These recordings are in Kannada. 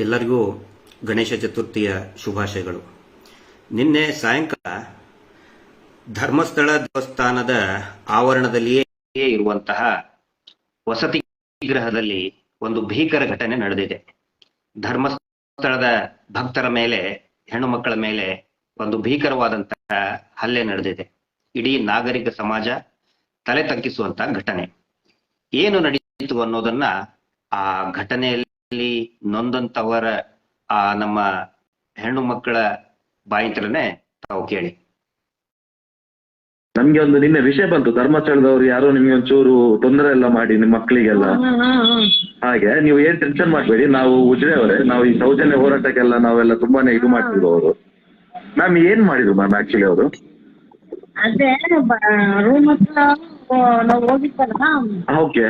ಎಲ್ಲರಿಗೂ ಗಣೇಶ ಚತುರ್ಥಿಯ ಶುಭಾಶಯಗಳು. ನಿನ್ನೆ ಸಾಯಂಕಾಲ ಧರ್ಮಸ್ಥಳ ದೇವಸ್ಥಾನದ ಆವರಣದಲ್ಲಿಯೇ ಇರುವಂತಹ ವಸತಿ ಗೃಹದಲ್ಲಿ ಒಂದು ಭೀಕರ ಘಟನೆ ನಡೆದಿದೆ. ಧರ್ಮಸ್ಥಳದ ಭಕ್ತರ ಮೇಲೆ, ಹೆಣ್ಣು ಮಕ್ಕಳ ಮೇಲೆ ಒಂದು ಭೀಕರವಾದಂತಹ ಹಲ್ಲೆ ನಡೆದಿದೆ. ಇಡೀ ನಾಗರಿಕ ಸಮಾಜ ತಲೆ ತಗ್ಗಿಸುವಂತಹ ಘಟನೆ. ಏನು ನಡೆಯಿತು ಅನ್ನೋದನ್ನ ಆ ಘಟನೆಯಲ್ಲಿ ನೊಂದಂತವರ ನಮ್ಮ ಹೆಣ್ಣು ಮಕ್ಕಳ ಬಾಯಿಂತಲೇ ತಾವು ಕೇಳಿ. ನಮ್ಗೆ ಒಂದು ನಿನ್ನೆ ವಿಷಯ ಬಂತು, ಧರ್ಮಸ್ಥಳದವ್ರು ಯಾರೋ ನಿಮ್ಗೆ ಒಂಚೂರು ತೊಂದರೆ ಎಲ್ಲ ಮಾಡಿ ನಿಮ್ಮ ಮಕ್ಕಳಿಗೆಲ್ಲ. ಹಾಗೆ ನೀವು ಏನ್ ಟೆನ್ಷನ್ ಮಾಡ್ಬೇಡಿ, ನಾವು ಉಜ್ರೆ ಅವರೇ, ನಾವು ಈ ಸೌಜನ್ಯ ಹೋರಾಟಕ್ಕೆಲ್ಲ ನಾವೆಲ್ಲ ತುಂಬಾನೇ ಇದು ಮಾಡ್ತಿದ್ವು. ಅವರು ಮ್ಯಾಮ್ ಏನ್ ಮಾಡಿದ್ರು ಮ್ಯಾಮ್ ಆಕ್ಚುಲಿ ಅವರು? ಅದೇ ರೂಮ್ ಹತ್ರ ನಾವು ಹೋಗಿತ್ತಲ್ಲ, ಓಕೆ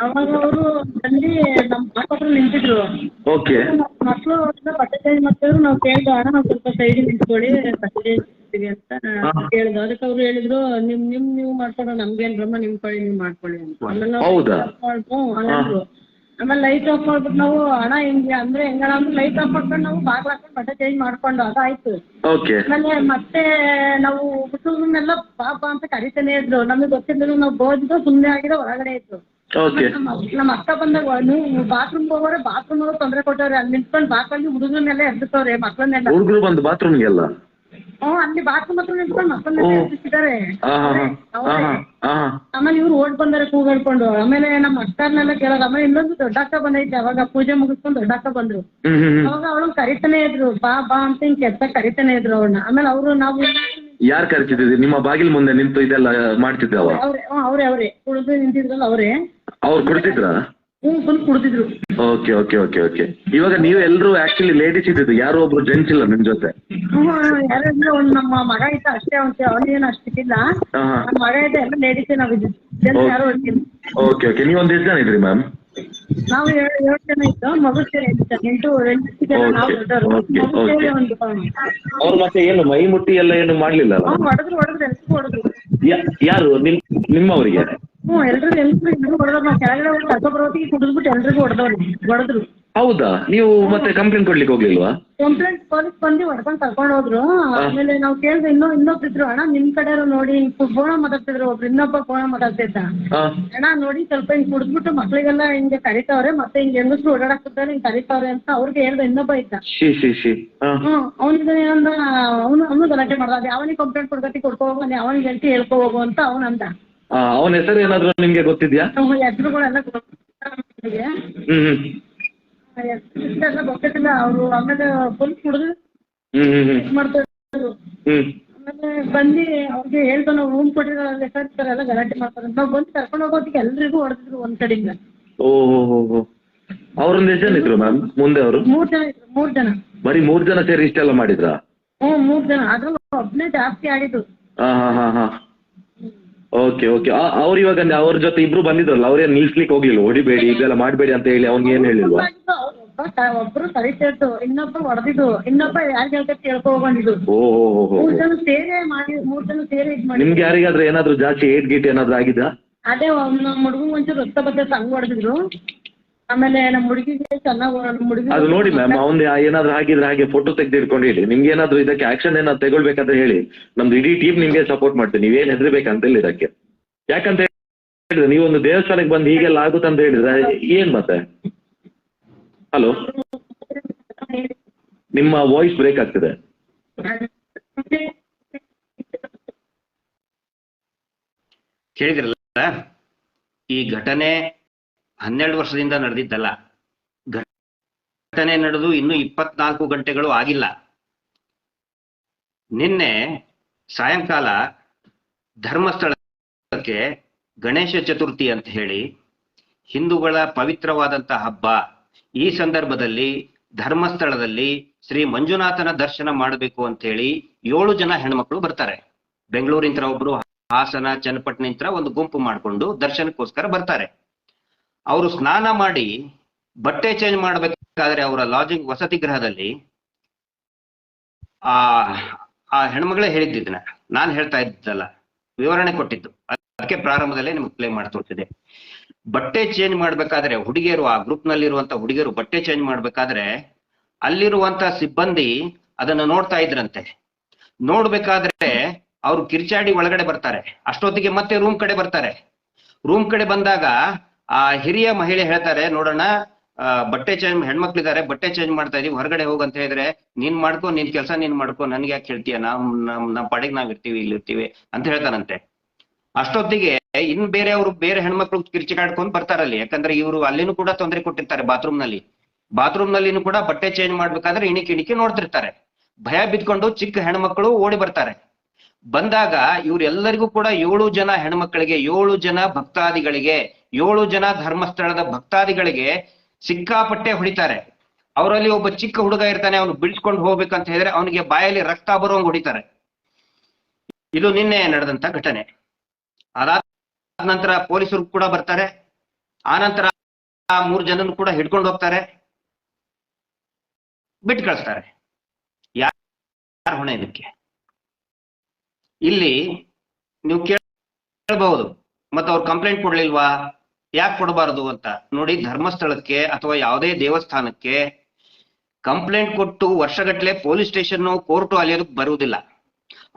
ಅವಾಗ ಅವರು ಬಂದು ನಮ್ಮ ಹತ್ರ ನಿಂತಿದ್ರು. ಓಕೆ ಮಕ್ಕಳು ಬಟ್ಟೆ ಚೇಂಜ್ ಮಾಡ್ತಿದ್ರು. ನಾವು ಕೇಳ್ದು, ಅಣ್ಣ ನಾವು ಸ್ವಲ್ಪ ಸೈಡ್ ನಿಂತ್ಕೊಳ್ಳಿ, ಬಟ್ಟೆ ಚೇಂಜ್ ಮಾಡ್ತೀವಿ ಅಂತ ಕೇಳ್ದು. ಅದಕ್ಕೆ ಅವ್ರು ಹೇಳಿದ್ರು, ನೀವು ಮಾಡ್ಕೊಡೋ ನಮ್ಗೇನ್ರಮ್ಮ, ನಿಮ್ ಕಡೆ ನೀವು ಮಾಡ್ಕೊಳ್ಳಿ ಅಂತ. ಆಮೇಲೆ ಆಮೇಲೆ ಲೈಟ್ ಆಫ್ ಮಾಡ್ಬಿಟ್ಟು ನಾವು, ಅಣ್ಣ ಹಿಂಗೆ ಅಂದ್ರೆ ಹೆಂಗಣ ಅಂದ್ರೆ ಲೈಟ್ ಆಫ್ ಮಾಡ್ಕೊಂಡು ನಾವು ಬಾಗ್ಲು ಹಾಕೊಂಡು ಬಟ್ಟೆ ಚೇಂಜ್ ಮಾಡ್ಕೊಂಡು ಅದಾಯ್ತು. ಆಮೇಲೆ ಮತ್ತೆ ನಾವು ಹುಡುಗರನ್ನೆಲ್ಲ ಪಾಪ ಅಂತ ಕರಿತಾನೆ ಇದ್ರು. ನಮಗೆ ಗೊತ್ತಿದ್ರು, ನಾವು ಬೋದಿದ್ದು ಸುಮ್ಮನೆ ಆಗಿರೋ ಹೊರಗಡೆ ಇತ್ತು. ನಮ್ಮ ಅಕ್ಕ ಬಂದಾಗ ನೀವು ಬಾತ್ರೂಮ್ ಹೋಗೋರೆ, ಬಾತ್ರೂಮ್ ಹೋಗಿ ತೊಂದರೆ ಕೊಟ್ಟವ್ರೆ. ಅಲ್ಲಿ ನಿಂತ್ಕೊಂಡು ಬಾಕಲ್ಲಿ ಹುಡುಗರನ್ನೆಲ್ಲ ಎದ್ದಿತ್ತವ್ರೆ, ಮಕ್ಕಳನ್ನೆಲ್ಲ. ಹುಡುಗರು ಬಂದು ಬಾತ್ರೂಮ್ಗೆಲ್ಲ? ಅಲ್ಲಿ ಬಾತ್ರೂಮ್ ಹತ್ರ ನಿಂತ್ಕೊಂಡು ಮಕ್ಕಳನ್ನೆಲ್ಲ ಎದ್ದಿಸಿದ್ದಾರೆ. ಆಮೇಲೆ ಇವ್ರು ಓಡ್ ಬಂದಾರೆ ಕೂಗಾಡ್ಕೊಂಡು. ಆಮೇಲೆ ನಮ್ಮ ಅಕ್ಕರ್ನೆಲ್ಲ ಕೇಳೋದು. ಆಮೇಲೆ ಇನ್ನೊಂದು ದೊಡ್ಡ ಅಕ್ಕ ಬಂದೈತೆ. ಅವಾಗ ಪೂಜೆ ಮುಗಿಸ್ಕೊಂಡು ದೊಡ್ಡ ಅಕ್ಕ ಬಂದ್ರು. ಅವಾಗ ಅವಳನ್ನ ಕರಿತಾನೆ ಇದ್ರು, ಬಾ ಬಾ ಅಂತ ಹಿಂಗ್ ಕೆತ್ತ ಕರಿತಾನೆ ಇದ್ರು ಅವಳನ್ನ. ಆಮೇಲೆ ಅವರು ನಾವು ಯಾರು ಕರಿತಿದ್ರಿ? ನಿಮ್ಮ ಬಾಗಿಲು ಮುಂದೆ ನಿಂತು ಇದೆಲ್ಲ ಮಾಡ್ತಿದ್ದವ? ಅವ್ರೇ ಕುಡಿದು ನಿಂತಿದ್ರಲ್ಲ ಅವರೇ. ಅವ್ರು ಕುಡ್ತಿದ್ರ? ಫುಲ್ ಕುಡ್ತಿದ್ರು. Okay okay okay okay. ಇವಾಗ ನೀವು ಎಲ್ರು ಆಕ್ಚುಲಿ ಲೇಡೀಸ್ ಇದ್ದಿದ್ದು, ಯಾರು ಒಬ್ರು ಜೆಂಟ್ಸ್ ಇಲ್ಲ ನಿಮ್ ಜೊತೆ? ಯಾರಂದ್ರೆ ಒಂದ್ ನಮ್ಮ ಮಗ ಇದ್ದ ಅಷ್ಟೇ, ಅವನೇನು ಅಷ್ಟಿಲ್ಲ. ನಮ್ಮ ಮಗ ಇದ್ದ ಎಲ್ಲ ಲೇಡೀಸ್ ನಾವಿದ್ವಿ, ಜೆಂಟ್ಸ್ ಯಾರು ಇರ್ತಿಲ್ಲ. Okay okay. ನೀವು ಒಂದ್ ಎಷ್ಟು ಜನ ಇದ್ರಿ ಮ್ಯಾಮ್? ನಾವು 7 ಜನ ಇತ್ತು, ಮಗು ಸೇರಿ 8 ಜನ. ನಾವು ದೊಡ್ಡವರು ಅವ್ರು ಮತ್ತೆ ಏನು ಮೈ ಮುಟ್ಟಿ ಎಲ್ಲ ಏನು ಮಾಡ್ಲಿಲ್ಲ? ಹೊಡೆದ್ರು ಎಲ್ರಿಗೂ ಹೊಡೆದ್ರು. ಯಾರು ನಿಮ್ಮವರಿಗೆ? ಎಲ್ರಿಗೂ ಹೊಡೆದ್ರು. ನಾವು ಕೆಳಗಡೆ ಹೋಗಿ ಕರ್ಕೊಬರೋತಿಗೆ ಕುಡಿದ್ಬಿಟ್ಟು ಎಲ್ರಿಗೂ ಹೊಡೆದ್ರು. ಹೌದಾ? ನೀವು ಮತ್ತೆ ಕಂಪ್ಲೇಂಟ್ ಕೊಡ್ಲಿಕ್ಕೆ ಹೋಗ್ಲಿಲ್ವಾ? ಕಂಪ್ಲೇಂಟ್ ಪೊಲೀಸ್ ಬಂದು ಹೊಡ್ಕೊಂಡು ಕರ್ಕೊಂಡು ಹೋದ್ರು. ಆಮೇಲೆ ನಾವು ಕೇಳಿದ್ರೆ ಇನ್ನೊಬ್ರು ಅಣ್ಣ ನಿಮ್ ಕಡೆ ನೋಡಿ ಫೋನ ಮಾತಾಡ್ತಿದ್ರು. ಒಬ್ರು ಇನ್ನೊಬ್ಬ ಫೋನ ಮಾತಾಡ್ತಿದ್ದ. ಅಣ್ಣ ನೋಡಿ ಸ್ವಲ್ಪ ಹಿಂಗ್ ಕುಡಿದ್ಬಿಟ್ಟು ಮಕ್ಳಿಗೆಲ್ಲ ಹಿಂಗೆ ಕರಿತಾವ್ರೆ, ಮತ್ತೆ ಹಿಂಗ್ ಹೆಂಗಸ್ರು ಓಡಾಡಕ್ತಿದ್ದಾರೆ, ಹಿಂಗ್ ಕರಿತಾವ್ರೆ ಅಂತ ಅವ್ರಿಗೆ ಹೇಳ್ದೆ. ಇನ್ನೊಬ್ಬ ಇದ್ದ, ಅವನಿಗೆ ಏನಂದ, ಅವನು ಗಲಾಟೆ ಮಾಡ್ದ. ಅದು ಯಾವನಿಗೆ ಕಂಪ್ಲೇಂಟ್ ಕೊಡ್ಕೊ ಹೋಗು, ಯಾವನಿಗೆ ಹೇಳ್ತಿ ಹೇಳ್ಕೊ ಹೋಗು ಅಂತ ಅವನಂದ. ಅವನ ಹೆಸರು ಏನಾದ್ರು ನಿಮ್ಗೆ ಗೊತ್ತಿದ್ಯಾ? ಹೆಸರುಗಳೆಲ್ಲ ಎಲ್ಲ ಗೊತ್ತಿಲ್ಲ ಅವರು. ಆಮೇಲೆ ಫುಲ್ ಕುಡಿದು ಮಾಡ್ತಾ ಇದ್ರು. ಆಮೇಲೆ ಬಂದು ಅವ್ರಿಗೆ ಹೇಳ್ತಾ, ನಾವು ರೂಮ್ ಕೊಟ್ಟಿರೋ ಸರ್ ಎಲ್ಲ ಗಲಾಟೆ ಮಾಡ್ತಾರೆ. ನಾವು ಬಂದು ಕರ್ಕೊಂಡು ಹೋಗೋದಕ್ಕೆ ಎಲ್ರಿಗೂ ಹೊಡೆದಿದ್ರು ಒಂದ್ ಕಡೆಯಿಂದ. ಓಹೋ. ಅವ್ರೊಂದು ಎಷ್ಟು ಜನ ಇದ್ರು ಮ್ಯಾಮ್ ಮುಂದೆ? ಅವರು 3 ಜನ ಇದ್ರು. 3 ಜನ. ಬರೀ 3 ಜನ ಸೇರಿ ಇಷ್ಟೆಲ್ಲ ಮಾಡಿದ್ರಾ? 3 ಜನ. ಅದ್ರಲ್ಲಿ ಒಬ್ಬನೇ ಜಾಸ್ತಿ ಆಡಿದ್ದು. Okay okay. ಅವ್ರು ಇವಾಗ ಅವ್ರ ಜೊತೆ ಇಬ್ರು ಬಂದಿದ್ರಲ್ಲ, ಅವ್ರೇನ್ ನಿಲ್ಸ್ಲಿಕ್ಕೆ ಹೋಗ್ಲಿಲ್ಲ, ಹೊಡಿಬೇಡಿ ಇದೆಲ್ಲ ಮಾಡ್ಬೇಡಿ ಅಂತ ಹೇಳಿ ಅವ್ನಿಗೆ ಏನ್ ಹೇಳಿಲ್ವಾ? ಒಬ್ರು ಕರಿತಿದ್ದು, ಇನ್ನೊಬ್ಬ ಹೊಡೆದಿದ್ದು, ಇನ್ನೊಬ್ಬ ಯಾರಿಗೆ ಹೇಳ್ತಾ ಕೇಳ್ಕೊ ಹೋಗಿದ್ದು. 3 ಜನ ಸೇರಿ ಮಾಡಿ, 3 ಜನ ಸೇರಿ ಇದ್ ಮಾಡಿ. ನಿಮ್ಗೆ ಯಾರಿಗಾದ್ರೂ ಏನಾದ್ರು ಜಾಸ್ತಿ ಏಟ್ ಗೀಟ್ ಏನಾದ್ರು ಆಗಿದ? ಅದೇ ನಮ್ಮ ಹುಡುಗ ಒಂಚೂರು ರಕ್ತ ಬರ್ತೈತೆ, ಹಂಗ್ ಹೊಡೆದಿದ್ರು. ಆಮೇಲೆ ನಮ್ಮ ಹುಡುಗಿಗೆ ಚೆನ್ನಾಗಿ ಅದು ನೋಡಿ ಮ್ಯಾಮ್, ಅವ್ನ್ ಏನಾದ್ರು ಆಗಿದ್ರೆ ಹಾಗೆ ಫೋಟೋ ತೆಗೆದು ಇಟ್ಕೊಂಡು ಹೇಳಿ. ನಿಮ್ಗೆ ಏನಾದ್ರು ಇದಕ್ಕೆ ಆಕ್ಷನ್ ಏನಾದ್ರು ತಗೊಳ್ಬೇಕಂತ ಹೇಳಿ, ನಮ್ದು ಇಡೀ ಟೀಮ್ ನಿಮ್ಗೆ ಸಪೋರ್ಟ್ ಮಾಡ್ತೀವಿ. ನೀವೇನ್ ಹೆದರ್ಬೇಕಂತಿಲ್ಲ ಇದಕ್ಕೆ. ಯಾಕಂತ ಹೇಳಿದ್ರೆ ನೀವೊಂದು ದೇವಸ್ಥಾನಕ್ಕೆ ಬಂದು ಹೀಗೆಲ್ಲ ಆಗುತ್ತಂತ ಹೇಳಿದ್ರೆ ಏನ್ ಮತ್ತೆ? ಹಲೋ, ನಿಮ್ಮ ವಾಯ್ಸ್ ಬ್ರೇಕ್ ಆಗ್ತಿದೆ. ಕೇಳಿದ್ರಲ್ಲ, ಈ ಘಟನೆ 12 ವರ್ಷದಿಂದ ನಡೆದಿದ್ದಲ್ಲ. ಘಟನೆ ನಡೆದು ಇನ್ನು 24 ಗಂಟೆಗಳು ಆಗಿಲ್ಲ. ನಿನ್ನೆ ಸಾಯಂಕಾಲ ಧರ್ಮಸ್ಥಳಕ್ಕೆ ಗಣೇಶ ಚತುರ್ಥಿ ಅಂತ ಹೇಳಿ, ಹಿಂದೂಗಳ ಪವಿತ್ರವಾದಂತಹ ಹಬ್ಬ. ಈ ಸಂದರ್ಭದಲ್ಲಿ ಧರ್ಮಸ್ಥಳದಲ್ಲಿ ಶ್ರೀ ಮಂಜುನಾಥನ ದರ್ಶನ ಮಾಡಬೇಕು ಅಂತ ಹೇಳಿ 7 ಜನ ಹೆಣ್ಮಕ್ಳು ಬರ್ತಾರೆ. ಬೆಂಗಳೂರಿಂತ್ರ ಒಬ್ರು, ಹಾಸನ, ಚನ್ನಪಟ್ಟಣಂತ್ರ ಒಂದು ಗುಂಪು ಮಾಡಿಕೊಂಡು ದರ್ಶನಕ್ಕೋಸ್ಕರ ಬರ್ತಾರೆ. ಅವರು ಸ್ನಾನ ಮಾಡಿ ಬಟ್ಟೆ ಚೇಂಜ್ ಮಾಡ್ಬೇಕಾದ್ರೆ ಅವರ ಲಾಡ್ಜಿಂಗ್ ವಸತಿ ಗೃಹದಲ್ಲಿ ಆ ಹೆಣ್ಮಗಳೇ ಹೇಳಿದ್ದಿದ್ದನ್ನ ನಾನು ಹೇಳ್ತಾ ಇದ್ದಲ್ಲ, ವಿವರಣೆ ಕೊಟ್ಟಿದ್ದು. ಅದಕ್ಕೆ ಪ್ರಾರಂಭದಲ್ಲೇ ನಿಮ್ಗೆ ಪ್ಲೇ ಮಾಡಿ ತೋರಿಸಿದೆ. ಬಟ್ಟೆ ಚೇಂಜ್ ಮಾಡ್ಬೇಕಾದ್ರೆ ಹುಡುಗಿಯರು, ಆ ಗ್ರೂಪ್ ನಲ್ಲಿರುವಂತ ಹುಡುಗಿಯರು ಬಟ್ಟೆ ಚೇಂಜ್ ಮಾಡ್ಬೇಕಾದ್ರೆ ಅಲ್ಲಿರುವಂತ ಸಿಬ್ಬಂದಿ ಅದನ್ನ ನೋಡ್ತಾ ಇದ್ರಂತೆ. ನೋಡ್ಬೇಕಾದ್ರೆ ಅವ್ರು ಕಿರ್ಚಾಡಿ ಒಳಗಡೆ ಬರ್ತಾರೆ. ಅಷ್ಟೊತ್ತಿಗೆ ಮತ್ತೆ ರೂಮ್ ಕಡೆ ಬರ್ತಾರೆ. ರೂಮ್ ಕಡೆ ಬಂದಾಗ ಆ ಹಿರಿಯ ಮಹಿಳೆ ಹೇಳ್ತಾರೆ, ನೋಡೋಣ ಬಟ್ಟೆ ಚೇಂಜ್, ಹೆಣ್ಮಕ್ಳಿದ್ದಾರೆ, ಬಟ್ಟೆ ಚೇಂಜ್ ಮಾಡ್ತಾ ಇದೀವಿ, ಹೊರಗಡೆ ಹೋಗಂತ ಹೇಳಿದ್ರೆ, ನೀನ್ ಮಾಡ್ಕೊ, ನಿನ್ ಕೆಲಸ ನೀನ್ ಮಾಡ್ಕೊ, ನನ್ಗೆ ಯಾಕೆ ಹೇಳ್ತೀಯ, ನಮ್ಮ ಪಾಡಿಗೆ ನಾವ್ ಇರ್ತೀವಿ, ಇಲ್ಲಿರ್ತೀವಿ ಅಂತ ಹೇಳ್ತಾನಂತೆ. ಅಷ್ಟೊತ್ತಿಗೆ ಇನ್ ಬೇರೆ ಹೆಣ್ಮಕ್ಳು ಕಿರ್ಚಿಕಾಡ್ಕೊಂಡ್ ಬರ್ತಾರಲ್ಲಿ. ಯಾಕಂದ್ರೆ ಇವರು ಅಲ್ಲಿನೂ ಕೂಡ ತೊಂದರೆ ಕೊಟ್ಟಿರ್ತಾರೆ. ಬಾತ್ರೂಮ್ ನಲ್ಲಿನೂ ಕೂಡ ಬಟ್ಟೆ ಚೇಂಜ್ ಮಾಡ್ಬೇಕಾದ್ರೆ ಇಣಿಕೆ ನೋಡ್ತಿರ್ತಾರೆ. ಭಯ ಬಿದ್ಕೊಂಡು ಚಿಕ್ಕ ಹೆಣ್ಮಕ್ಳು ಓಡಿ ಬರ್ತಾರೆ. ಬಂದಾಗ ಇವ್ರೆಲ್ಲರಿಗೂ ಕೂಡ 7 ಜನ ಹೆಣ್ಮಕ್ಳಿಗೆ, 7 ಜನ ಭಕ್ತಾದಿಗಳಿಗೆ, 7 ಜನ ಧರ್ಮಸ್ಥಳದ ಭಕ್ತಾದಿಗಳಿಗೆ ಸಿಕ್ಕಾಪಟ್ಟೆ ಹೊಡಿತಾರೆ. ಅವರಲ್ಲಿ ಒಬ್ಬ ಚಿಕ್ಕ ಹುಡುಗ ಇರ್ತಾನೆ, ಅವನು ಬಿಡಿಸ್ಕೊಂಡು ಹೋಗ್ಬೇಕಂತ ಹೇಳಿದ್ರೆ ಅವನಿಗೆ ಬಾಯಲ್ಲಿ ರಕ್ತ ಬರುವಂಗ್ ಹೊಡಿತಾರೆ. ಇದು ನಿನ್ನೆ ನಡೆದಂತ ಘಟನೆ. ಅದಾದ ನಂತರ ಪೊಲೀಸರು ಕೂಡ ಬರ್ತಾರೆ. ಆನಂತರ 3 ಜನನು ಕೂಡ ಹಿಡ್ಕೊಂಡು ಹೋಗ್ತಾರೆ, ಬಿಟ್ಟು ಕಳಿಸ್ತಾರೆ. ಯಾರ ಹೊಣೆ ಇದಕ್ಕೆ? ಇಲ್ಲಿ ನೀವು ಕೇಳಬಹುದು, ಮತ್ತೆ ಅವ್ರು ಕಂಪ್ಲೇಂಟ್ ಕೊಡ್ಲಿಲ್ವಾ, ಯಾಕೆ ಕೊಡಬಾರದು ಅಂತ. ನೋಡಿ, ಧರ್ಮಸ್ಥಳಕ್ಕೆ ಅಥವಾ ಯಾವುದೇ ದೇವಸ್ಥಾನಕ್ಕೆ ಕಂಪ್ಲೇಂಟ್ ಕೊಟ್ಟು ವರ್ಷಗಟ್ಟಲೆ ಪೊಲೀಸ್ ಸ್ಟೇಷನ್, ಕೋರ್ಟು ಅಲಿಯೋದಕ್ಕೆ ಬರುವುದಿಲ್ಲ.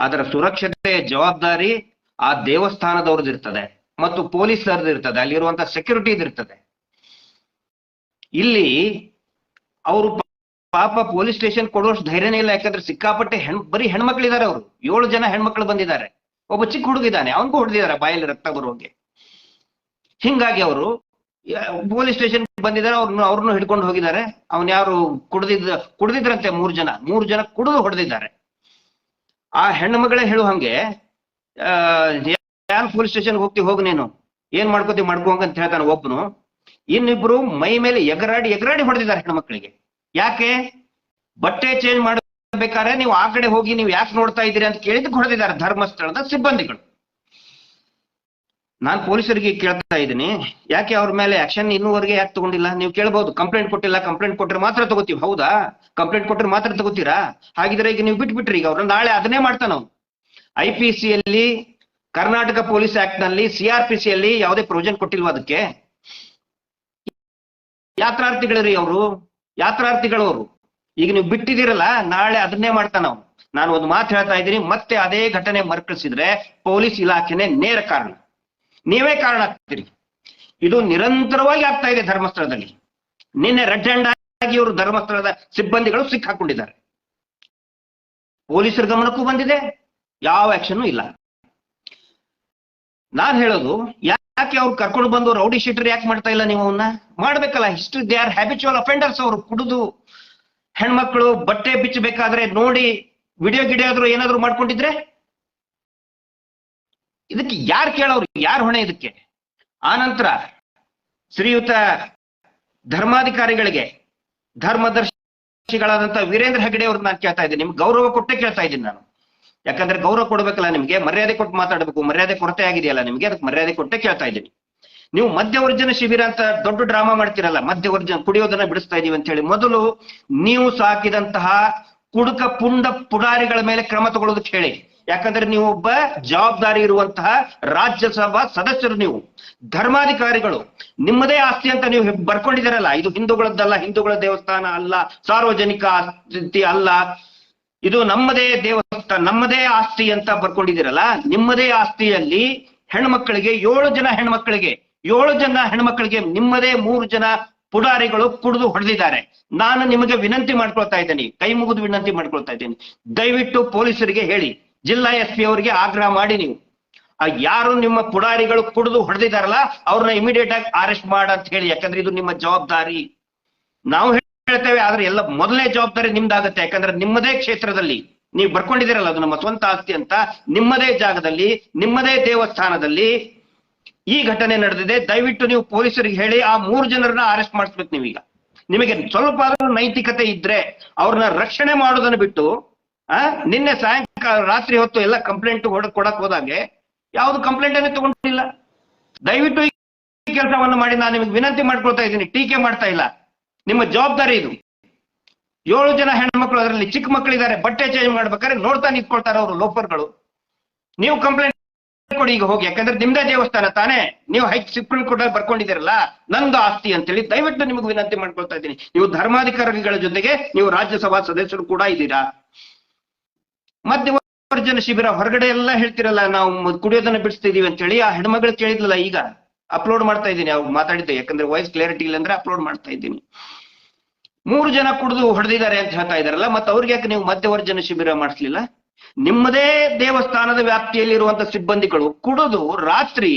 ಅದರ ಸುರಕ್ಷತೆ ಜವಾಬ್ದಾರಿ ಆ ದೇವಸ್ಥಾನದವ್ರದ್ದು ಇರ್ತದೆ ಮತ್ತು ಪೊಲೀಸರದ್ದು ಇರ್ತದೆ, ಅಲ್ಲಿರುವಂತ ಸೆಕ್ಯೂರಿಟಿ ಇರ್ತದೆ. ಇಲ್ಲಿ ಅವರು ಪಾಪ ಪೊಲೀಸ್ ಸ್ಟೇಷನ್ ಕೊಡುವಷ್ಟು ಧೈರ್ಯನೇ ಇಲ್ಲ. ಯಾಕಂದ್ರೆ ಸಿಕ್ಕಾಪಟ್ಟೆ ಬರೀ ಹೆಣ್ಮಕ್ಳಿದ್ದಾರೆ. ಅವರು 7 ಜನ ಹೆಣ್ಮಕ್ಳು ಬಂದಿದ್ದಾರೆ. ಒಬ್ಬ ಚಿಕ್ಕ ಹುಡುಗಿದ್ದಾನೆ, ಅವನಿಗೂ ಹೊಡೆದಿದ್ದಾರೆ ಬಾಯಲ್ಲಿ ರಕ್ತ ಬರುವಂಗೆ. ಹಿಂಗಾಗಿ ಅವರು ಪೊಲೀಸ್ ಸ್ಟೇಷನ್ ಬಂದಿದ್ದಾರೆ. ಅವ್ರನ್ನು ಹಿಡ್ಕೊಂಡು ಹೋಗಿದ್ದಾರೆ. ಅವನ್ ಯಾರು ಕುಡ್ದಿದ್ರಂತೆ 3 ಜನ ಕುಡಿದು ಹೊಡೆದಿದ್ದಾರೆ. ಆ ಹೆಣ್ಣುಮಗಳೇ ಹೇಳುವಂಗೆ, ಯಾರು ಪೊಲೀಸ್ ಸ್ಟೇಷನ್ ಹೋಗು, ನೀನು ಏನ್ ಮಾಡ್ಕೋತಿ ಮಾಡ್ಕೋಂಗ ಅಂತ ಹೇಳ್ತಾನೆ ಒಬ್ಬನು. ಇನ್ನಿಬ್ರು ಮೈ ಮೇಲೆ ಎಗರಾಡಿ ಹೊಡೆದಿದ್ದಾರೆ ಹೆಣ್ಮಕ್ಳಿಗೆ. ಯಾಕೆ? ಬಟ್ಟೆ ಚೇಂಜ್ ಮಾಡಬೇಕಾದ್ರೆ ನೀವು ಆ ಕಡೆ ಹೋಗಿ ನೀವು ಯಾಕೆ ನೋಡ್ತಾ ಇದ್ದೀರಿ ಅಂತ ಕೇಳಿದಕ್ಕೆ ಹೊಡೆದಿದ್ದಾರೆ ಧರ್ಮಸ್ಥಳದ ಸಿಬ್ಬಂದಿಗಳು. ನಾನು ಪೊಲೀಸರಿಗೆ ಕೇಳ್ತಾ ಇದ್ದೀನಿ, ಯಾಕೆ ಅವ್ರ ಮೇಲೆ ಆಕ್ಷನ್ ಇನ್ನೂವರೆಗೆ ಯಾಕೆ ತಗೊಂಡಿಲ್ಲ? ನೀವು ಕೇಳಬಹುದು, ಕಂಪ್ಲೇಂಟ್ ಕೊಟ್ಟಿಲ್ಲ, ಕಂಪ್ಲೇಂಟ್ ಕೊಟ್ಟರೆ ಮಾತ್ರ ತಗೋತೀವಿ. ಹೌದಾ? ಕಂಪ್ಲೇಂಟ್ ಕೊಟ್ಟರೆ ಮಾತ್ರ ತಗೋತೀರಾ? ಹಾಗಿದ್ರೆ ಈಗ ನೀವು ಬಿಟ್ಬಿಟ್ರಿ. ಈಗ ಅವ್ರನ್ನ ನಾಳೆ ಅದನ್ನೇ ಮಾಡ್ತಾನ ನಾವು. IPC ಯಲ್ಲಿ, ಕರ್ನಾಟಕ ಪೊಲೀಸ್ ಆಕ್ಟ್ ನಲ್ಲಿ, CRPC ಯಲ್ಲಿ ಯಾವುದೇ ಪ್ರೊವಿಷನ್ ಕೊಟ್ಟಿಲ್ವಾ ಅದಕ್ಕೆ? ಯಾತ್ರಾರ್ಥಿಗಳರಿ ಯಾತ್ರಾರ್ಥಿಗಳವರು. ಈಗ ನೀವು ಬಿಟ್ಟಿದ್ದೀರಲ್ಲ, ನಾಳೆ ಅದನ್ನೇ ಮಾಡ್ತಾನ ನಾವು. ನಾನು ಒಂದು ಮಾತು ಹೇಳ್ತಾ ಇದ್ದೀನಿ, ಮತ್ತೆ ಅದೇ ಘಟನೆ ಮರುಕಳಿಸಿದ್ರೆ ಪೊಲೀಸ್ ಇಲಾಖೆನೇ ನೇರ ಕಾರಣ. ನೀವೇ ಕಾರಣ ಆಗ್ತೀರಿ. ಇದು ನಿರಂತರವಾಗಿ ಆಗ್ತಾ ಇದೆ ಧರ್ಮಸ್ಥಳದಲ್ಲಿ. ನಿನ್ನೆ ರೆಡ್ ಹ್ಯಾಂಡ್ ಆಗಿ ಇವರು ಧರ್ಮಸ್ಥಳದ ಸಿಬ್ಬಂದಿಗಳು ಸಿಕ್ಕಾಕೊಂಡಿದ್ದಾರೆ. ಪೊಲೀಸರ ಗಮನಕ್ಕೂ ಬಂದಿದೆ, ಯಾವ ಆಕ್ಷನ್ ಇಲ್ಲ. ನಾನ್ ಹೇಳೋದು, ಯಾಕೆ ಅವ್ರು ಕರ್ಕೊಂಡು ಬಂದು ರೌಡಿ ಶೀಟರ್ ಯಾಕೆ ಮಾಡ್ತಾ ಇಲ್ಲ? ನೀವು ಅವನ್ನ ಮಾಡ್ಬೇಕಲ್ಲ. History, they are habitual offenders. ಅವರು ಕುಡಿದು ಹೆಣ್ಮಕ್ಳು ಬಟ್ಟೆ ಬಿಚ್ಚಬೇಕಾದ್ರೆ ನೋಡಿ ವಿಡಿಯೋ ಗಿಡಿಯಾದ್ರು ಏನಾದ್ರು ಮಾಡ್ಕೊಂಡಿದ್ರೆ ಇದಕ್ಕೆ ಯಾರು ಕೇಳೋರು? ಯಾರು ಹೊಣೆ ಇದಕ್ಕೆ? ಆನಂತರ ಶ್ರೀಯುತ ಧರ್ಮಾಧಿಕಾರಿಗಳಿಗೆ, ಧರ್ಮದರ್ಶಿಗಳಾದಂತ ವೀರೇಂದ್ರ ಹೆಗಡೆ ಅವ್ರನ್ನ ನಾನು ಕೇಳ್ತಾ ಇದ್ದೀನಿ. ನಿಮ್ಗೆ ಗೌರವ ಕೊಟ್ಟೆ ಕೇಳ್ತಾ ಇದ್ದೀನಿ ನಾನು. ಯಾಕಂದ್ರೆ ಗೌರವ ಕೊಡ್ಬೇಕಲ್ಲ ನಿಮ್ಗೆ, ಮರ್ಯಾದೆ ಕೊಟ್ಟು ಮಾತಾಡಬೇಕು. ಮರ್ಯಾದೆ ಕೊರತೆ ಆಗಿದೆಯಲ್ಲ ನಿಮ್ಗೆ, ಅದಕ್ಕೆ ಮರ್ಯಾದೆ ಕೊಟ್ಟೆ ಕೇಳ್ತಾ ಇದ್ದೀನಿ. ನೀವು ಮಧ್ಯವರ್ಜನ ಶಿಬಿರ ಅಂತ ದೊಡ್ಡ ಡ್ರಾಮಾ ಮಾಡ್ತೀರಲ್ಲ, ಮಧ್ಯವರ್ಜನ ಕುಡಿಯೋದನ್ನ ಬಿಡಿಸ್ತಾ ಇದೀವಿ ಅಂತ ಹೇಳಿ, ಮೊದಲು ನೀವು ಸಾಕಿದಂತಹ ಕುಡುಕ ಪುಂಡ ಪುಡಾರಿಗಳ ಮೇಲೆ ಕ್ರಮ ತಗೊಳ್ಳೋದಕ್ಕೆ ಹೇಳಿ. ಯಾಕಂದ್ರೆ ನೀವು ಒಬ್ಬ ಜವಾಬ್ದಾರಿ ಇರುವಂತಹ ರಾಜ್ಯಸಭಾ ಸದಸ್ಯರು, ನೀವು ಧರ್ಮಾಧಿಕಾರಿಗಳು. ನಿಮ್ಮದೇ ಆಸ್ತಿ ಅಂತ ನೀವು ಬರ್ಕೊಂಡಿದ್ದೀರಲ್ಲ, ಇದು ಹಿಂದೂಗಳದ್ದಲ್ಲ, ಹಿಂದೂಗಳ ದೇವಸ್ಥಾನ ಅಲ್ಲ, ಸಾರ್ವಜನಿಕ ಆಸ್ತಿ ಅಲ್ಲ, ಇದು ನಮ್ಮದೇ ದೇವಸ್ಥಾನ, ನಮ್ಮದೇ ಆಸ್ತಿ ಅಂತ ಬರ್ಕೊಂಡಿದ್ದೀರಲ್ಲ. ನಿಮ್ಮದೇ ಆಸ್ತಿಯಲ್ಲಿ ಹೆಣ್ಮಕ್ಳಿಗೆ 7 ಜನ ಹೆಣ್ಮಕ್ಳಿಗೆ ನಿಮ್ಮದೇ 3 ಜನ ಪುಡಾರಿಗಳು ಕುಡಿದು ಹೊಡೆದಿದ್ದಾರೆ. ನಾನು ನಿಮಗೆ ವಿನಂತಿ ಮಾಡ್ಕೊಳ್ತಾ ಇದ್ದೀನಿ, ಕೈ ಮುಗಿದು ವಿನಂತಿ ಮಾಡ್ಕೊಳ್ತಾ ಇದ್ದೀನಿ, ದಯವಿಟ್ಟು ಪೊಲೀಸರಿಗೆ ಹೇಳಿ, ಜಿಲ್ಲಾ SP ಅವರಿಗೆ ಆಗ್ರಹ ಮಾಡಿ, ನೀವು ಯಾರು ನಿಮ್ಮ ಪುಡಾರಿಗಳು ಕುಡಿದು ಹೊಡೆದಿದ್ದಾರಲ್ಲ ಅವ್ರನ್ನ ಇಮಿಡಿಯೇಟ್ ಆಗಿ ಅರೆಸ್ಟ್ ಮಾಡ ಅಂತ ಹೇಳಿ. ಯಾಕಂದ್ರೆ ಇದು ನಿಮ್ಮ ಜವಾಬ್ದಾರಿ. ನಾವು ಹೇಳ್ತೇವೆ, ಆದ್ರೆ ಎಲ್ಲ ಮೊದಲನೇ ಜವಾಬ್ದಾರಿ ನಿಮ್ದಾಗತ್ತೆ. ಯಾಕಂದ್ರೆ ನಿಮ್ಮದೇ ಕ್ಷೇತ್ರದಲ್ಲಿ ನೀವು ಬರ್ಕೊಂಡಿದ್ದೀರಲ್ಲ, ಅದು ನಮ್ಮ ಸ್ವಂತ ಆಸ್ತಿ ಅಂತ, ನಿಮ್ಮದೇ ಜಾಗದಲ್ಲಿ, ನಿಮ್ಮದೇ ದೇವಸ್ಥಾನದಲ್ಲಿ ಈ ಘಟನೆ ನಡೆದಿದೆ. ದಯವಿಟ್ಟು ನೀವು ಪೊಲೀಸರಿಗೆ ಹೇಳಿ ಆ 3 ಜನರನ್ನ ಅರೆಸ್ಟ್ ಮಾಡಿಸ್ಬೇಕು. ನೀವೀಗ ನಿಮಗೆ ಸ್ವಲ್ಪ ನೈತಿಕತೆ ಇದ್ರೆ ಅವ್ರನ್ನ ರಕ್ಷಣೆ ಮಾಡೋದನ್ನ ಬಿಟ್ಟು, ನಿನ್ನೆ ಸಾಯಂಕಾಲ ರಾತ್ರಿ ಹೊತ್ತು ಎಲ್ಲ ಕಂಪ್ಲೇಂಟ್ ಕೊಡಕ್ ಹೋದಾಗೆ ಯಾವ್ದು ಕಂಪ್ಲೇಂಟ್ ಅನ್ನೇ ತಗೊಂಡಿಲ್ಲ. ದಯವಿಟ್ಟು ಈ ಕೆಲಸವನ್ನು ಮಾಡಿ. ನಾನು ನಿಮಗೆ ವಿನಂತಿ ಮಾಡ್ಕೊಳ್ತಾ ಇದ್ದೀನಿ, ಟೀಕೆ ಮಾಡ್ತಾ ಇಲ್ಲ. ನಿಮ್ಮ ಜವಾಬ್ದಾರಿ ಇದು. 7 ಜನ ಹೆಣ್ಮಕ್ಳು, ಅದರಲ್ಲಿ ಚಿಕ್ಕ ಮಕ್ಕಳಿದ್ದಾರೆ, ಬಟ್ಟೆ ಚೇಂಜ್ ಮಾಡ್ಬೇಕಾದ್ರೆ ನೋಡ್ತಾ ನಿಂತ್ಕೊಳ್ತಾರೆ ಅವರು ಲೋಫರ್ಗಳು. ನೀವು ಕಂಪ್ಲೇಂಟ್ ಕೊಡಿ ಈಗ ಹೋಗಿ, ಯಾಕಂದ್ರೆ ನಿಮ್ದೇ ದೇವಸ್ಥಾನ ತಾನೇ, ನೀವು ಸುಪ್ರೀಂ ಕೋರ್ಟ್ ಅಲ್ಲಿ ಬರ್ಕೊಂಡಿದ್ದೀರಲ್ಲ ನಂದು ಆಸ್ತಿ ಅಂತೇಳಿ. ದಯವಿಟ್ಟು ನಿಮಗೆ ವಿನಂತಿ ಮಾಡ್ಕೊಳ್ತಾ ಇದ್ದೀನಿ, ನೀವು ಧರ್ಮಾಧಿಕಾರಿಗಳ ಜೊತೆಗೆ ನೀವು ರಾಜ್ಯಸಭಾ ಸದಸ್ಯರು ಕೂಡ ಇದ್ದೀರಾ. ಮಧ್ಯವರ್ಜನ ಶಿಬಿರ ಹೊರಗಡೆ ಎಲ್ಲ ಹೇಳ್ತಿರಲ್ಲ ನಾವು ಕುಡಿಯೋದನ್ನ ಬಿಡಿಸ್ತಿದೀವಿ ಅಂತ ಹೇಳಿ. ಆ ಹೆಣ್ಮಗಳು ಕೇಳಿದ್ಲಲ್ಲ, ಈಗ ಅಪ್ಲೋಡ್ ಮಾಡ್ತಾ ಇದ್ದೀನಿ, ಅವ್ರು ಮಾತಾಡಿದ್ದೆ, ಯಾಕಂದ್ರೆ ವಾಯ್ಸ್ ಕ್ಲಾರಿಟಿ ಇಲ್ಲ ಅಂದ್ರೆ ಅಪ್ಲೋಡ್ ಮಾಡ್ತಾ ಇದ್ದೀನಿ. 3 ಜನ ಕುಡಿದು ಹೊಡೆದಿದ್ದಾರೆ ಅಂತ ಹೇಳ್ತಾ ಇದಾರಲ್ಲ, ಮತ್ತೆ ಅವ್ರಿಗೆ ಯಾಕೆ ನೀವು ಮಧ್ಯವರ್ಜನ ಶಿಬಿರ ಮಾಡಿಸ್ಲಿಲ್ಲ? ನಿಮ್ಮದೇ ದೇವಸ್ಥಾನದ ವ್ಯಾಪ್ತಿಯಲ್ಲಿ ಇರುವಂತ ಸಿಬ್ಬಂದಿಗಳು ಕುಡಿದು ರಾತ್ರಿ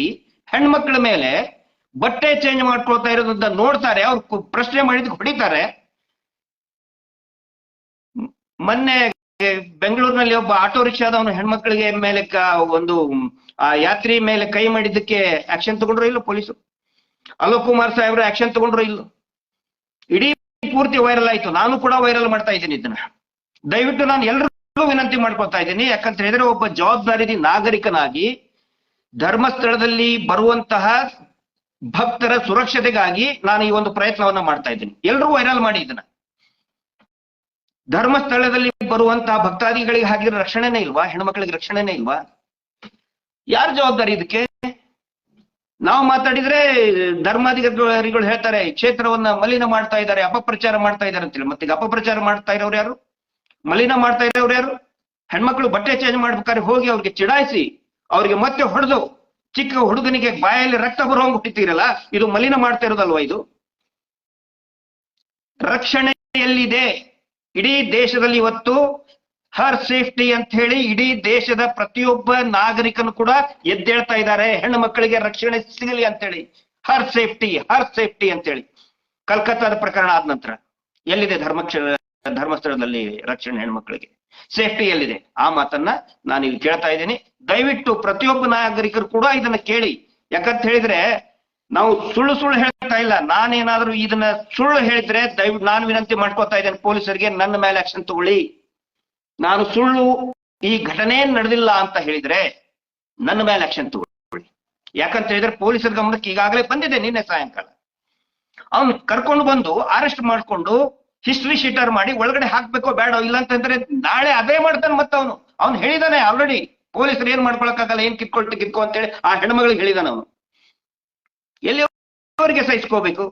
ಹೆಣ್ಮಕ್ಳ ಮೇಲೆ ಬಟ್ಟೆ ಚೇಂಜ್ ಮಾಡ್ಕೊಳ್ತಾ ಇರೋದನ್ನ ನೋಡ್ತಾರೆ, ಅವ್ರು ಪ್ರಶ್ನೆ ಮಾಡಿದ್ ಹೊಡಿತಾರೆ. ಮೊನ್ನೆ ಬೆಂಗಳೂರಿನಲ್ಲಿ ಒಬ್ಬ ಆಟೋ ರಿಕ್ಷಾದವನು ಹೆಣ್ಮಕ್ಳಿಗೆ ಮೇಲೆ ಒಂದು ಆ ಯಾತ್ರಿ ಮೇಲೆ ಕೈ ಮಾಡಿದ್ದಕ್ಕೆ ಆಕ್ಷನ್ ತಗೊಂಡ್ರು ಇಲ್ಲ ಪೊಲೀಸರು? ಅಲೋಕ್ ಕುಮಾರ್ ಸಾಹೇಬ್ರು ಆಕ್ಷನ್ ತಗೊಂಡ್ರು ಇಲ್ಲ? ಇಡೀ ಪೂರ್ತಿ ವೈರಲ್ ಆಯ್ತು, ನಾನು ಕೂಡ ವೈರಲ್ ಮಾಡ್ತಾ ಇದ್ದೀನಿ ಇದನ್ನ. ದಯವಿಟ್ಟು ನಾನು ಎಲ್ರಿಗೂ ವಿನಂತಿ ಮಾಡ್ಕೊತಾ ಇದ್ದೀನಿ, ಯಾಕಂತ ಹೇಳಿದ್ರೆ ಒಬ್ಬ ಜವಾಬ್ದಾರಿ ನಾಗರಿಕನಾಗಿ ಧರ್ಮಸ್ಥಳದಲ್ಲಿ ಬರುವಂತಹ ಭಕ್ತರ ಸುರಕ್ಷತೆಗಾಗಿ ನಾನು ಈ ಒಂದು ಪ್ರಯತ್ನವನ್ನ ಮಾಡ್ತಾ ಇದ್ದೀನಿ. ಎಲ್ರೂ ವೈರಲ್ ಮಾಡಿ ಇದನ್ನ. ಧರ್ಮಸ್ಥಳದಲ್ಲಿ ಬರುವಂತಹ ಭಕ್ತಾದಿಗಳಿಗೆ ಹಾಗಿರೋ ರಕ್ಷಣೆನೇ ಇಲ್ವಾ? ಹೆಣ್ಮಕ್ಳಿಗೆ ರಕ್ಷಣೆನೇ ಇಲ್ವಾ? ಯಾರು ಜವಾಬ್ದಾರಿ ಇದಕ್ಕೆ? ನಾವು ಮಾತಾಡಿದ್ರೆ ಧರ್ಮಾಧಿಕಾರಿಗಳು ಹೇಳ್ತಾರೆ ಕ್ಷೇತ್ರವನ್ನ ಮಲಿನ ಮಾಡ್ತಾ ಇದ್ದಾರೆ, ಅಪಪ್ರಚಾರ ಮಾಡ್ತಾ ಇದ್ದಾರೆ ಅಂತೇಳಿ. ಮತ್ತೆ ಈಗ ಅಪಪ್ರಚಾರ ಮಾಡ್ತಾ ಇರೋರು ಯಾರು? ಮಲಿನ ಮಾಡ್ತಾ ಇರೋರು ಯಾರು? ಹೆಣ್ಮಕ್ಳು ಬಟ್ಟೆ ಚೇಂಜ್ ಮಾಡ್ಬೇಕಾದ್ರೆ ಹೋಗಿ ಅವ್ರಿಗೆ ಚಿಡಾಯಿಸಿ ಅವ್ರಿಗೆ ಮತ್ತೆ ಹೊಡೆದು ಚಿಕ್ಕ ಹುಡುಗನಿಗೆ ಬಾಯಲ್ಲಿ ರಕ್ತ ಬರುವಂಗ್ ಹುಟ್ಟಿತೀರಲ್ಲ, ಇದು ಮಲಿನ ಮಾಡ್ತಾ ಇರೋದಲ್ವಾ? ಇದು ರಕ್ಷಣೆ ಎಲ್ಲಿದೆ? ಇಡೀ ದೇಶದಲ್ಲಿ ಇವತ್ತು ಹರ್ ಸೇಫ್ಟಿ ಅಂತ ಹೇಳಿ ಇಡೀ ದೇಶದ ಪ್ರತಿಯೊಬ್ಬ ನಾಗರಿಕನು ಕೂಡ ಎದ್ದೇಳ್ತಾ ಇದ್ದಾರೆ, ಹೆಣ್ಣು ಮಕ್ಕಳಿಗೆ ರಕ್ಷಣೆ ಸಿಗಲಿ ಅಂತೇಳಿ. ಹರ್ ಸೇಫ್ಟಿ ಅಂತೇಳಿ. ಕಲ್ಕತ್ತಾದ ಪ್ರಕರಣ ಆದ ನಂತರ ಎಲ್ಲಿದೆ ಧರ್ಮಸ್ಥಳದಲ್ಲಿ ರಕ್ಷಣೆ? ಹೆಣ್ಮಕ್ಳಿಗೆ ಸೇಫ್ಟಿ ಎಲ್ಲಿದೆ? ಆ ಮಾತನ್ನ ನಾನು ಇಲ್ಲಿ ಕೇಳ್ತಾ ಇದ್ದೀನಿ. ದಯವಿಟ್ಟು ಪ್ರತಿಯೊಬ್ಬ ನಾಗರಿಕರು ಕೂಡ ಇದನ್ನ ಕೇಳಿ. ಯಾಕಂತ ಹೇಳಿದ್ರೆ ನಾವು ಸುಳ್ಳು ಹೇಳ್ತಾ ಇಲ್ಲ. ನಾನೇನಾದ್ರೂ ಇದನ್ನ ಸುಳ್ಳು ಹೇಳಿದ್ರೆ ದಯವಿಟ್ಟು ನಾನು ವಿನಂತಿ ಮಾಡ್ಕೊತಾ ಇದ್ದೇನೆ ಪೊಲೀಸರಿಗೆ, ನನ್ನ ಮೇಲೆ ಆಕ್ಷನ್ ತಗೊಳ್ಳಿ. ನಾನು ಸುಳ್ಳು ಈ ಘಟನೆ ನಡೆದಿಲ್ಲ ಅಂತ ಹೇಳಿದ್ರೆ ನನ್ನ ಮೇಲೆ ಆಕ್ಷನ್ ತಗೊಳ್ಳಿ. ಯಾಕಂತ ಹೇಳಿದ್ರೆ ಪೊಲೀಸರ ಗಮನಕ್ಕೆ ಈಗಾಗಲೇ ಬಂದಿದೆ. ನಿನ್ನೆ ಸಾಯಂಕಾಲ ಅವ್ನು ಕರ್ಕೊಂಡು ಬಂದು ಅರೆಸ್ಟ್ ಮಾಡ್ಕೊಂಡು ಹಿಸ್ಟ್ರಿ ಶೀಟರ್ ಮಾಡಿ ಒಳಗಡೆ ಹಾಕ್ಬೇಕೋ ಬೇಡ, ಇಲ್ಲ ಅಂತಂದ್ರೆ ನಾಳೆ ಅದೇ ಮಾಡ್ತಾನೆ. ಮತ್ತೆ ಅವ್ನು ಹೇಳಿದಾನೆ ಆಲ್ರೆಡಿ, ಪೊಲೀಸರು ಏನ್ ಮಾಡ್ಕೊಳಕ್ಕಾಗಲ್ಲ, ಏನ್ ಕಿತ್ಕೊ ಅಂತೇಳಿ ಆ ಹೆಣ್ಮಗಳಿಗೆ ಹೇಳಿದಾನೆ ಅವನು. ಎಲ್ಲಿವರೆಗೆ ಸಹಿಸ್ಕೋಬೇಕು?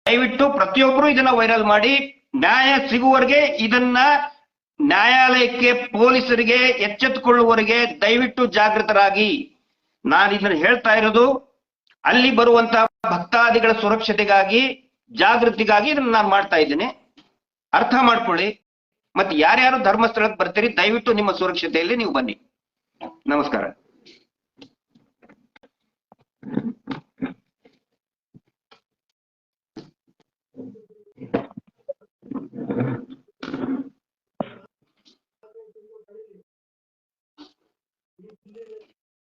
ದಯವಿಟ್ಟು ಪ್ರತಿಯೊಬ್ಬರು ಇದನ್ನ ವೈರಲ್ ಮಾಡಿ ನ್ಯಾಯ ಸಿಗುವವರೆಗೆ, ಇದನ್ನ ನ್ಯಾಯಾಲಯಕ್ಕೆ ಪೊಲೀಸರಿಗೆ ಎಚ್ಚೆತ್ತುಕೊಳ್ಳುವವರೆಗೆ ದಯವಿಟ್ಟು ಜಾಗೃತರಾಗಿ. ನಾನು ಇದನ್ನ ಹೇಳ್ತಾ ಇರೋದು ಅಲ್ಲಿ ಬರುವಂತಹ ಭಕ್ತಾದಿಗಳ ಸುರಕ್ಷತೆಗಾಗಿ, ಜಾಗೃತಿಗಾಗಿ ಇದನ್ನ ನಾನು ಮಾಡ್ತಾ ಇದ್ದೇನೆ. ಅರ್ಥ ಮಾಡ್ಕೊಳ್ಳಿ. ಮತ್ತೆ ಯಾರ್ಯಾರು ಧರ್ಮಸ್ಥಳಕ್ಕೆ ಬರ್ತೀರಿ ದಯವಿಟ್ಟು ನಿಮ್ಮ ಸುರಕ್ಷತೆಯಲ್ಲಿ ನೀವು ಬನ್ನಿ. ನಮಸ್ಕಾರ.